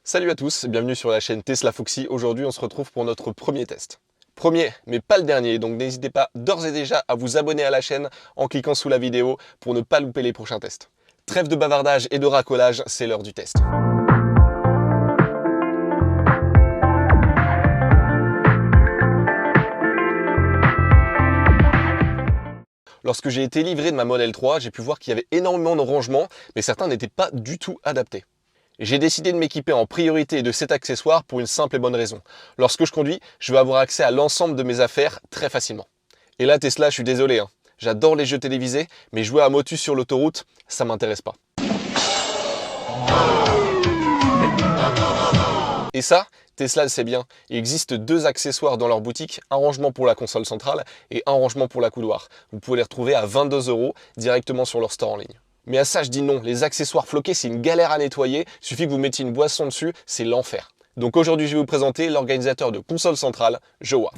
Salut à tous, bienvenue sur la chaîne Tesla Foxy. Aujourd'hui on se retrouve pour notre premier test. Premier, mais pas le dernier, donc n'hésitez pas d'ores et déjà à vous abonner à la chaîne en cliquant sous la vidéo pour ne pas louper les prochains tests. Trêve de bavardage et de racolage, c'est l'heure du test. Lorsque j'ai été livré de ma Model 3, j'ai pu voir qu'il y avait énormément de rangements, mais certains n'étaient pas du tout adaptés. J'ai décidé de m'équiper en priorité de cet accessoire pour une simple et bonne raison. Lorsque je conduis, je veux avoir accès à l'ensemble de mes affaires très facilement. Et là, Tesla, je suis désolé, j'adore les jeux télévisés, mais jouer à motus sur l'autoroute, ça m'intéresse pas. Et ça, Tesla le sait bien, il existe deux accessoires dans leur boutique, un rangement pour la console centrale et un rangement pour la coudoir. Vous pouvez les retrouver à 22 € directement sur leur store en ligne. Mais à ça je dis non, les accessoires floqués c'est une galère à nettoyer, il suffit que vous mettiez une boisson dessus, c'est l'enfer. Donc aujourd'hui je vais vous présenter l'organisateur de console centrale, Jowa.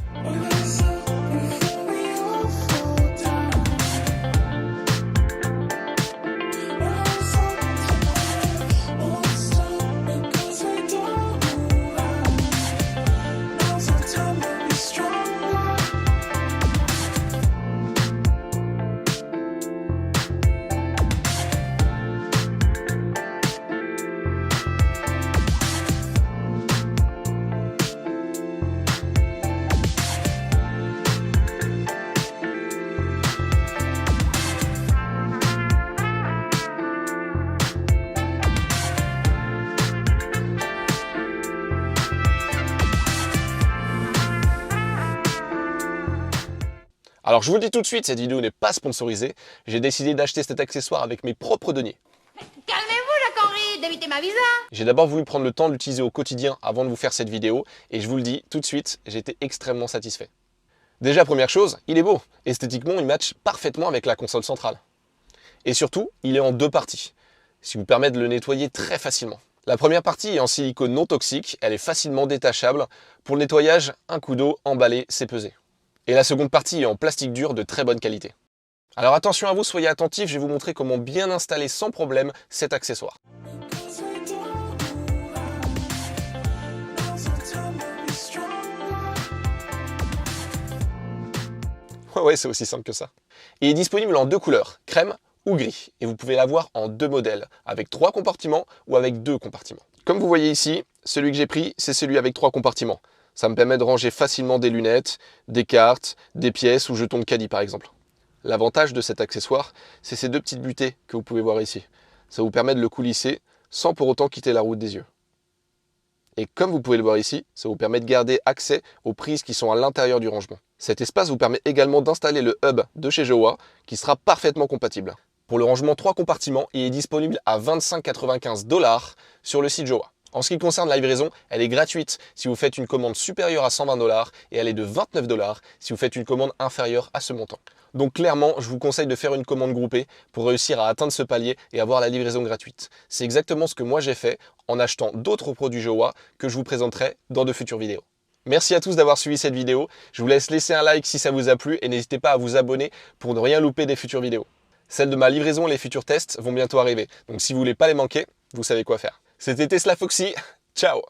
Alors je vous le dis tout de suite, cette vidéo n'est pas sponsorisée. J'ai décidé d'acheter cet accessoire avec mes propres deniers. Calmez-vous, la connerie, d'éviter ma visa. J'ai d'abord voulu prendre le temps de l'utiliser au quotidien avant de vous faire cette vidéo. Et je vous le dis tout de suite, j'ai été extrêmement satisfait. Déjà première chose, il est beau. Esthétiquement, il match parfaitement avec la console centrale. Et surtout, il est en deux parties, ce qui vous permet de le nettoyer très facilement. La première partie est en silicone non toxique, elle est facilement détachable. Pour le nettoyage, un coup d'eau, emballé, c'est pesé. Et la seconde partie est en plastique dur de très bonne qualité. Alors attention à vous, soyez attentifs, je vais vous montrer comment bien installer sans problème cet accessoire. Ouais, c'est aussi simple que ça. Il est disponible en deux couleurs, crème ou gris. Et vous pouvez l'avoir en deux modèles, avec 3 compartiments ou avec 2 compartiments. Comme vous voyez ici, celui que j'ai pris, c'est celui avec 3 compartiments. Ça me permet de ranger facilement des lunettes, des cartes, des pièces ou jetons de caddie par exemple. L'avantage de cet accessoire, c'est ces deux petites butées que vous pouvez voir ici. Ça vous permet de le coulisser sans pour autant quitter la route des yeux. Et comme vous pouvez le voir ici, ça vous permet de garder accès aux prises qui sont à l'intérieur du rangement. Cet espace vous permet également d'installer le hub de chez Jowa qui sera parfaitement compatible. Pour le rangement 3 compartiments, il est disponible à 25,95 $ sur le site Jowa. En ce qui concerne la livraison, elle est gratuite si vous faites une commande supérieure à 120 $ et elle est de 29 $ si vous faites une commande inférieure à ce montant. Donc clairement, je vous conseille de faire une commande groupée pour réussir à atteindre ce palier et avoir la livraison gratuite. C'est exactement ce que moi j'ai fait en achetant d'autres produits Jowa que je vous présenterai dans de futures vidéos. Merci à tous d'avoir suivi cette vidéo. Je vous laisse laisser un like si ça vous a plu et n'hésitez pas à vous abonner pour ne rien louper des futures vidéos. Celles de ma livraison et les futurs tests vont bientôt arriver. Donc si vous voulez pas les manquer, vous savez quoi faire. C'était Tesla Foxy, ciao!